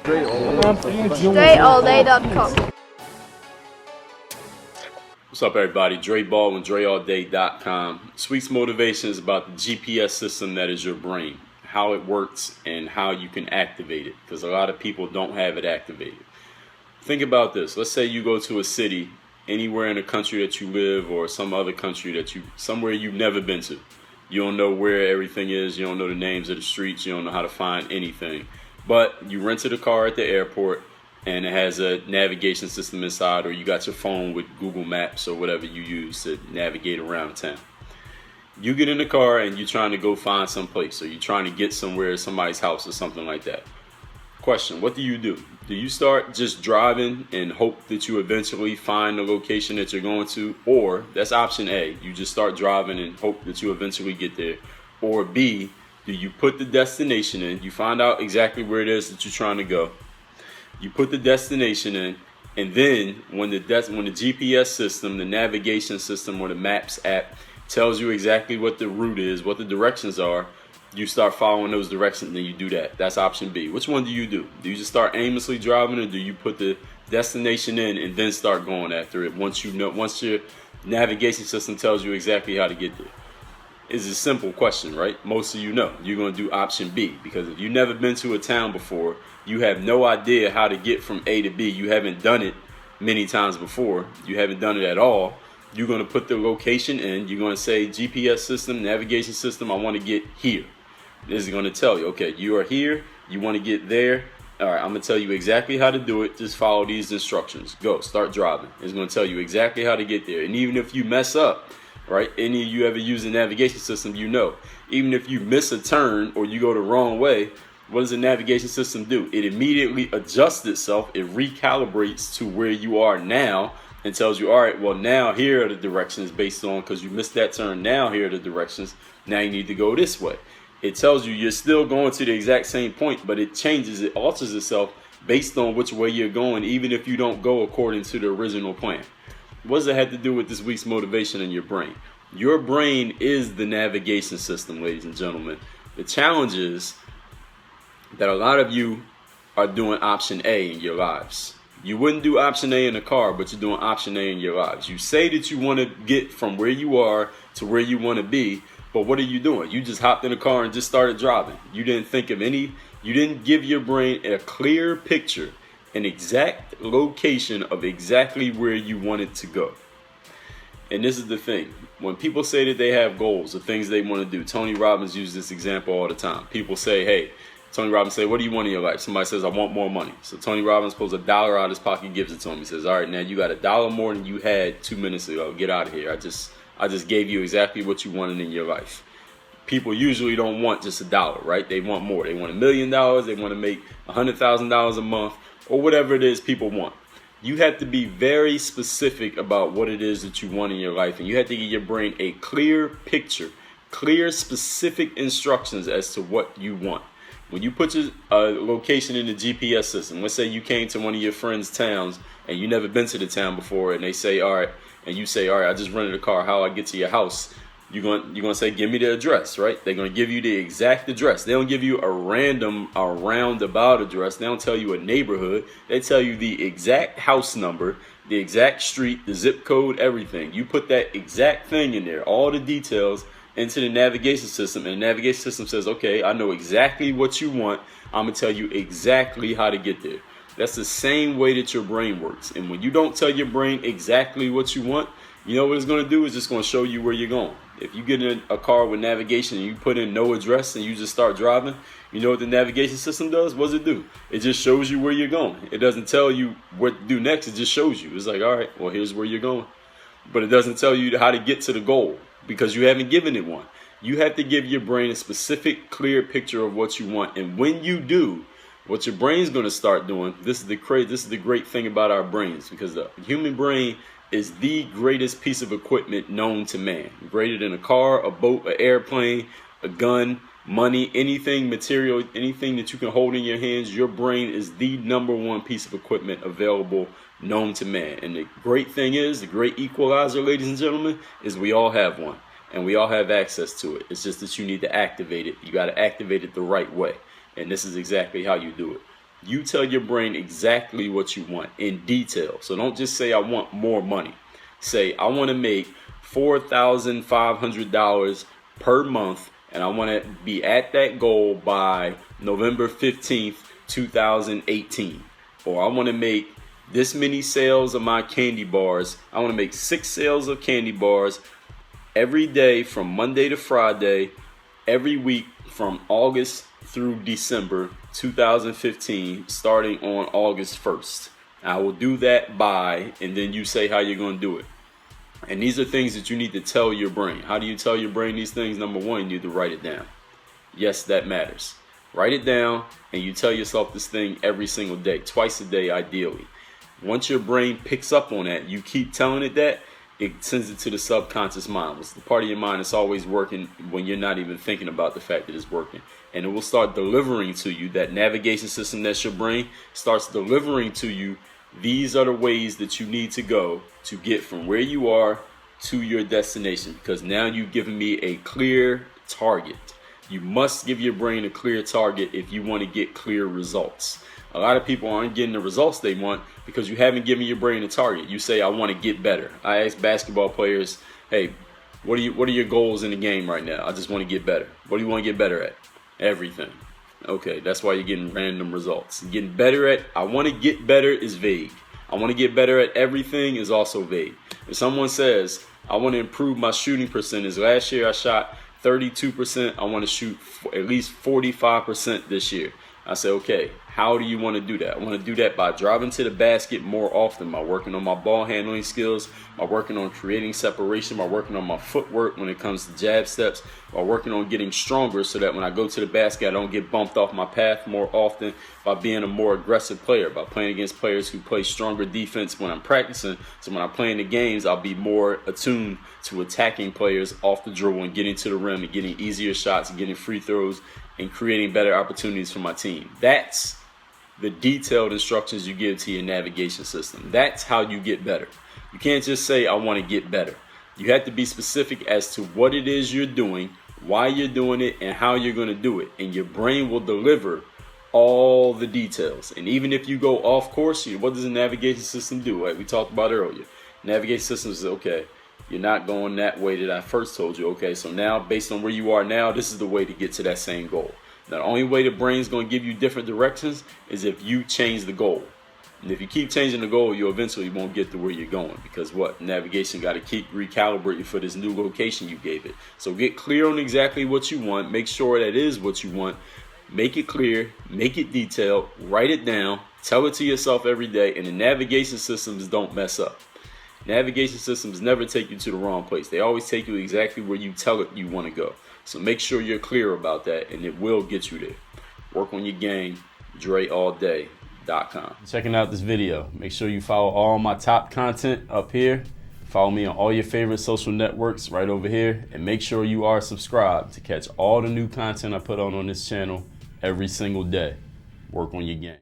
DreAllDay.com. What's up, everybody? Dre Baldwin, DreAllDay.com. This week's motivation is about the GPS system that is your brain, how it works, and how you can activate it, because a lot of people don't have it activated. Think about this. Let's say you go to a city, anywhere in the country that you live, or some other country somewhere you've never been to. You don't know where everything is. You don't know the names of the streets. You don't know how to find anything. But you rented a car at the airport, and it has a navigation system inside, or you got your phone with Google Maps or whatever you use to navigate around town. You get in the car and you're trying to go find some place, or you're trying to get somewhere, somebody's house or something like that. Question, what do? Do you start just driving and hope that you eventually find the location that you're going to? Or, that's option A, you just start driving and hope that you eventually get there. Or B, do you put the destination in, you find out exactly where it is that you're trying to go, you put the destination in, and then when the GPS system, the navigation system, or the Maps app tells you exactly what the route is, what the directions are, you start following those directions, and then you do that. That's option B. Which one do? Do you just start aimlessly driving, or do you put the destination in and then start going after it once your navigation system tells you exactly how to get there? It's a simple question, right? Most of you know you're going to do option B, because if you've never been to a town before, you have no idea how to get from A to B. You haven't done it many times before. You haven't done it at all. You're going to put the location in. You're going to say, GPS system, navigation system, I want to get here. This is going to tell you, okay, you are here. You want to get there. All right, I'm going to tell you exactly how to do it. Just follow these instructions. Go, start driving. It's going to tell you exactly how to get there. And even if you mess up, right, any of you ever use a navigation system, you know, even if you miss a turn or you go the wrong way, what does the navigation system do? It immediately adjusts itself. It recalibrates to where you are now and tells you, all right, well, now here are the directions based on, because you missed that turn. Now here are the directions. Now you need to go this way. It tells you you're still going to the exact same point, but it alters itself based on which way you're going, even if you don't go according to the original plan. What does it have to do with this week's motivation in your brain? Your brain is the navigation system, ladies and gentlemen. The challenge is that a lot of you are doing option A in your lives. You wouldn't do option A in a car, but you're doing option A in your lives. You say that you want to get from where you are to where you want to be, but what are you doing? You just hopped in the car and just started driving. You didn't think of you didn't give your brain a clear picture, an exact location of exactly where you wanted to go. And this is the thing. When people say that they have goals, the things they want to do, Tony Robbins uses this example all the time. People say, hey, Tony Robbins say, what do you want in your life? Somebody says, I want more money. So Tony Robbins pulls $1 out of his pocket and gives it to him. He says, all right, now you got $1 more than you had 2 minutes ago. Get out of here. I just gave you exactly what you wanted in your life. People usually don't want just $1, right? They want more. They want $1 million. They want to make $100,000 a month, or whatever it is people want. You have to be very specific about what it is that you want in your life, and you have to give your brain a clear picture, clear, specific instructions as to what you want. When you put your location in the GPS system, let's say you came to one of your friends' towns and you never been to the town before, and they say, all right, and you say, all right, I just rented a car, how do I get to your house? You're going to say, give me the address, right? They're going to give you the exact address. They don't give you a roundabout address. They don't tell you a neighborhood. They tell you the exact house number, the exact street, the zip code, everything. You put that exact thing in there, all the details, into the navigation system, and the navigation system says, okay, I know exactly what you want. I'm going to tell you exactly how to get there. That's the same way that your brain works. And when you don't tell your brain exactly what you want, you know what it's going to do? It's just going to show you where you're going. If you get in a car with navigation and you put in no address and you just start driving, you know what the navigation system does? What does it do? It just shows you where you're going. It doesn't tell you what to do next. It just shows you. It's like, all right, well, here's where you're going. But it doesn't tell you how to get to the goal, because you haven't given it one. You have to give your brain a specific, clear picture of what you want. And when you do, what your brain's going to start doing, this is the great thing about our brains, because the human brain is the greatest piece of equipment known to man. Greater than a car, a boat, an airplane, a gun, money, anything material, anything that you can hold in your hands. Your brain is the #1 piece of equipment available known to man. And the great thing is, the great equalizer, ladies and gentlemen, is we all have one. And we all have access to it. It's just that you need to activate it. You got to activate it the right way. And this is exactly how you do it. You tell your brain exactly what you want in detail. So don't just say I want more money. Say I want to make $4,500 per month, and I want to be at that goal by November 15th, 2018. Or I want to make this many sales of my candy bars. I want to make 6 sales of candy bars every day from Monday to Friday, every week from August through December 2015, starting on August 1st. I will do that by, and then you say how you're going to do it. And these are things that you need to tell your brain. How do you tell your brain these things? Number one, you need to write it down. Yes, that matters. Write it down, and you tell yourself this thing every single day, twice a day ideally. Once your brain picks up on that, you keep telling it that, it sends it to the subconscious mind. It's the part of your mind that's always working when you're not even thinking about the fact that it's working. And it will start delivering to you, that navigation system that's your brain starts delivering to you, these are the ways that you need to go to get from where you are to your destination. Because now you've given me a clear target. You must give your brain a clear target if you want to get clear results. A lot of people aren't getting the results they want because you haven't given your brain a target. You say, I want to get better. I ask basketball players, hey, what are your goals in the game right now? I just want to get better. What do you want to get better at? Everything. Okay, that's why you're getting random results. Getting better at, I want to get better is vague. I want to get better at everything is also vague. If someone says, I want to improve my shooting percentage. Last year I shot 32%. I want to shoot at least 45% this year. I say, okay, how do you want to do that? I want to do that by driving to the basket more often, by working on my ball handling skills, by working on creating separation, by working on my footwork when it comes to jab steps, by working on getting stronger so that when I go to the basket, I don't get bumped off my path more often, by being a more aggressive player, by playing against players who play stronger defense when I'm practicing. So when I play in the games, I'll be more attuned to attacking players off the dribble and getting to the rim and getting easier shots and getting free throws and creating better opportunities for my team. That's the detailed instructions you give to your navigation system. That's how you get better. You can't just say, I want to get better. You have to be specific as to what it is you're doing, why you're doing it, and how you're going to do it. And your brain will deliver all the details. And even if you go off course, what does a navigation system do? Like we talked about earlier. Navigation system is, okay, you're not going that way that I first told you. Okay, so now based on where you are now, this is the way to get to that same goal. Now, the only way the brain's going to give you different directions is if you change the goal. And if you keep changing the goal, you eventually won't get to where you're going. Because what? Navigation got to keep recalibrating for this new location you gave it. So get clear on exactly what you want. Make sure that is what you want. Make it clear. Make it detailed. Write it down. Tell it to yourself every day. And the navigation systems don't mess up. Navigation systems never take you to the wrong place. They always take you exactly where you tell it you want to go. So make sure you're clear about that, and it will get you there. Work on your game. DreAllDay.com. Checking out this video. Make sure you follow all my top content up here. Follow me on all your favorite social networks right over here. And make sure you are subscribed to catch all the new content I put on this channel every single day. Work on your game.